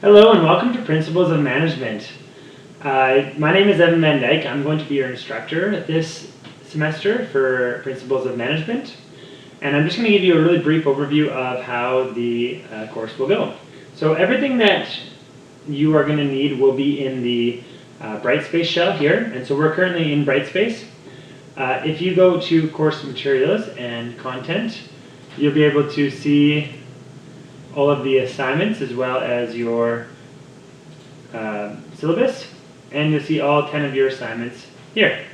Hello and welcome to Principles of Management. My name is Evan Van Dyke. I'm going to be your instructor this semester for Principles of Management. And I'm just going to give you a really brief overview of how the course will go. So everything that you are going to need will be in the Brightspace shell here. And so we're currently in Brightspace. If you go to Course Materials and Content, you'll be able to see all of the assignments as well as your syllabus, and you'll see all 10 of your assignments here.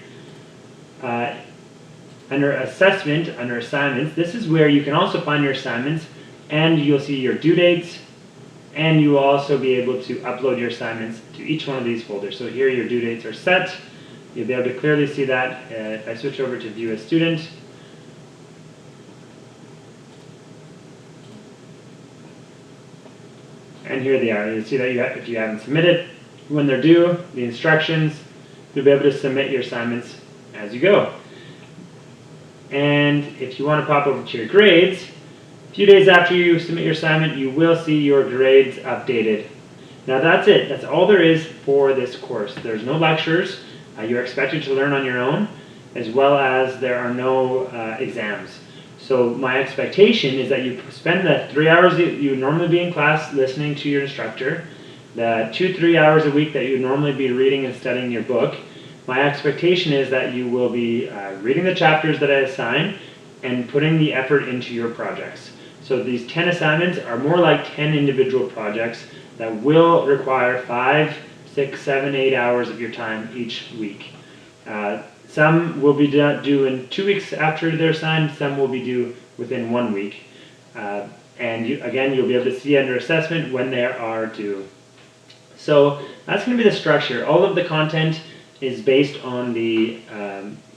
Under Assessment, under Assignments, this is where you can also find your assignments, and you'll see your due dates, and you will also be able to upload your assignments to each one of these folders. So here your due dates are set. You'll be able to clearly see that if I switch over to View a Student. And here they are. You'll see that if you haven't submitted, when they're due, the instructions, you'll be able to submit your assignments as you go. And if you want to pop over to your grades, a few days after you submit your assignment, you will see your grades updated. Now that's it. That's all there is for this course. There's no lectures. You're expected to learn on your own, as well as there are no exams. So my expectation is that you spend the 3 hours that you would normally be in class listening to your instructor, the 2-3 hours a week that you would normally be reading and studying your book. My expectation is that you will be reading the chapters that I assign and putting the effort into your projects. So these 10 assignments are more like 10 individual projects that will require 5, 6, 7, 8 hours of your time each week. Some will be due in 2 weeks after they're assigned, some will be due within 1 week. And again, you'll be able to see under assessment when they are due. So that's going to be the structure. All of the content is based on the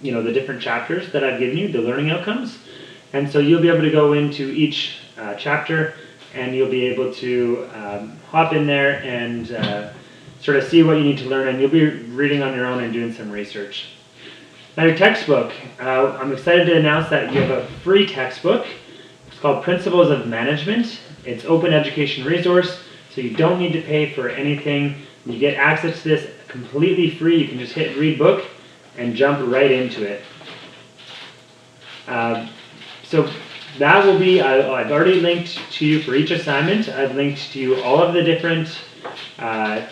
the different chapters that I've given you, the learning outcomes. And so you'll be able to go into each chapter, and you'll be able to hop in there and sort of see what you need to learn, and you'll be reading on your own and doing some research. Now your textbook, I'm excited to announce that you have a free textbook. It's called Principles of Management. It's open education resource, so you don't need to pay for anything. You get access to this completely free. You can just hit read book and jump right into it. So that will be, I've already linked to you for each assignment. I've linked to you all of the different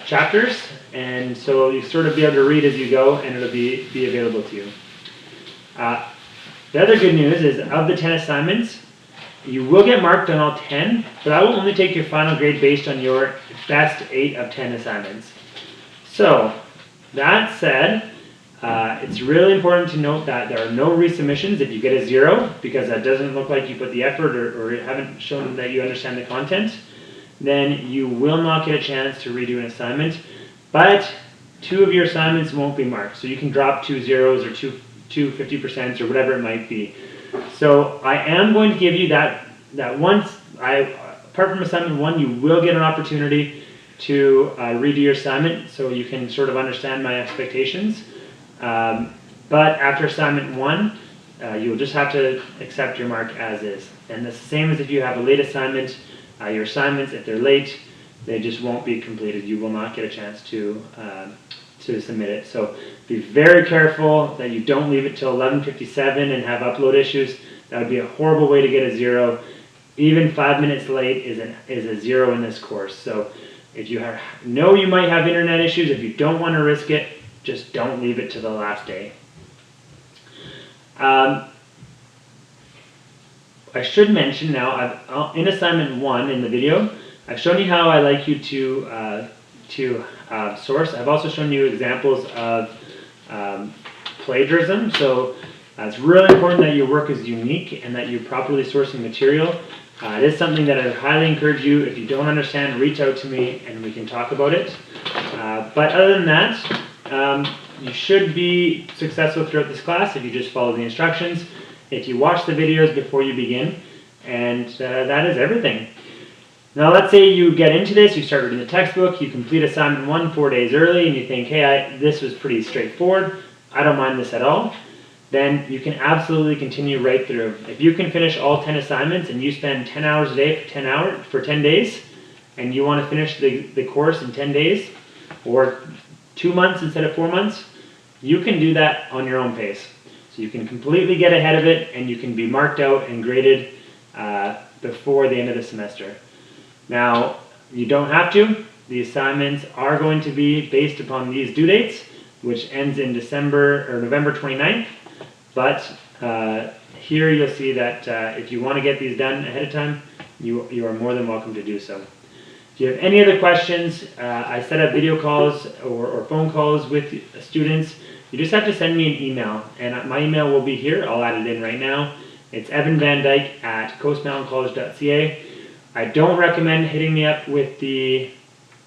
chapters, and so you sort of be able to read as you go, and it'll be available to you. The other good news is, of the 10 assignments, you will get marked on all 10, but I will only take your final grade based on your best 8 of 10 assignments. So, that said, it's really important to note that there are no resubmissions if you get a 0, because that doesn't look like you put the effort or haven't shown that you understand the content. Then you will not get a chance to redo an assignment, but 2 of your assignments won't be marked. So you can drop 2 zeros or 2 50% or whatever it might be. So I am going to give you that once, apart from assignment 1, you will get an opportunity to redo your assignment, so you can sort of understand my expectations. But after assignment 1, you'll just have to accept your mark as is. And the same as if you have a late assignment. Your assignments, if they're late, they just won't be completed. You will not get a chance to submit it. So be very careful that you don't leave it till 11:57 and have upload issues. That would be a horrible way to get a 0. Even 5 minutes late is a 0 in this course. So if you know you might have internet issues, if you don't want to risk it, just don't leave it to the last day. I should mention now, in assignment 1 in the video, I've shown you how I like you to source. I've also shown you examples of plagiarism. So it's really important that your work is unique and that you're properly sourcing material. It is something that I highly encourage you. If you don't understand, reach out to me and we can talk about it. But other than that, you should be successful throughout this class if you just follow the instructions, if you watch the videos before you begin, and that is everything. Now let's say you get into this, you start reading the textbook, you complete assignment 1 4 days early, and you think, hey, this was pretty straightforward, I don't mind this at all. Then you can absolutely continue right through. If you can finish all 10 assignments and you spend 10 hours a day for 10 days, and you want to finish the course in 10 days or 2 months instead of 4 months, you can do that on your own pace. So you can completely get ahead of it, and you can be marked out and graded before the end of the semester. Now, you don't have to. The assignments are going to be based upon these due dates, which ends in November 29th. But here you'll see that if you want to get these done ahead of time, you are more than welcome to do so. If you have any other questions, I set up video calls or phone calls with students. You just have to send me an email, and my email will be here. I'll add it in right now. It's evanvandyke@coastmountaincollege.ca. I don't recommend hitting me up with the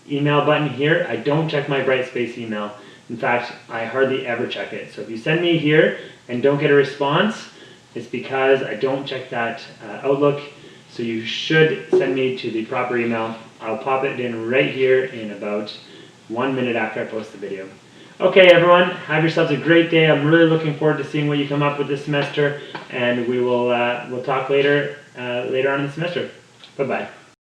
email button here. I don't check my Brightspace email. In fact, I hardly ever check it. So if you send me here and don't get a response, it's because I don't check that Outlook. So you should send me to the proper email. I'll pop it in right here in about 1 minute after I post the video. Okay, everyone, have yourselves a great day. I'm really looking forward to seeing what you come up with this semester, and we'll talk later on in the semester. Bye-bye.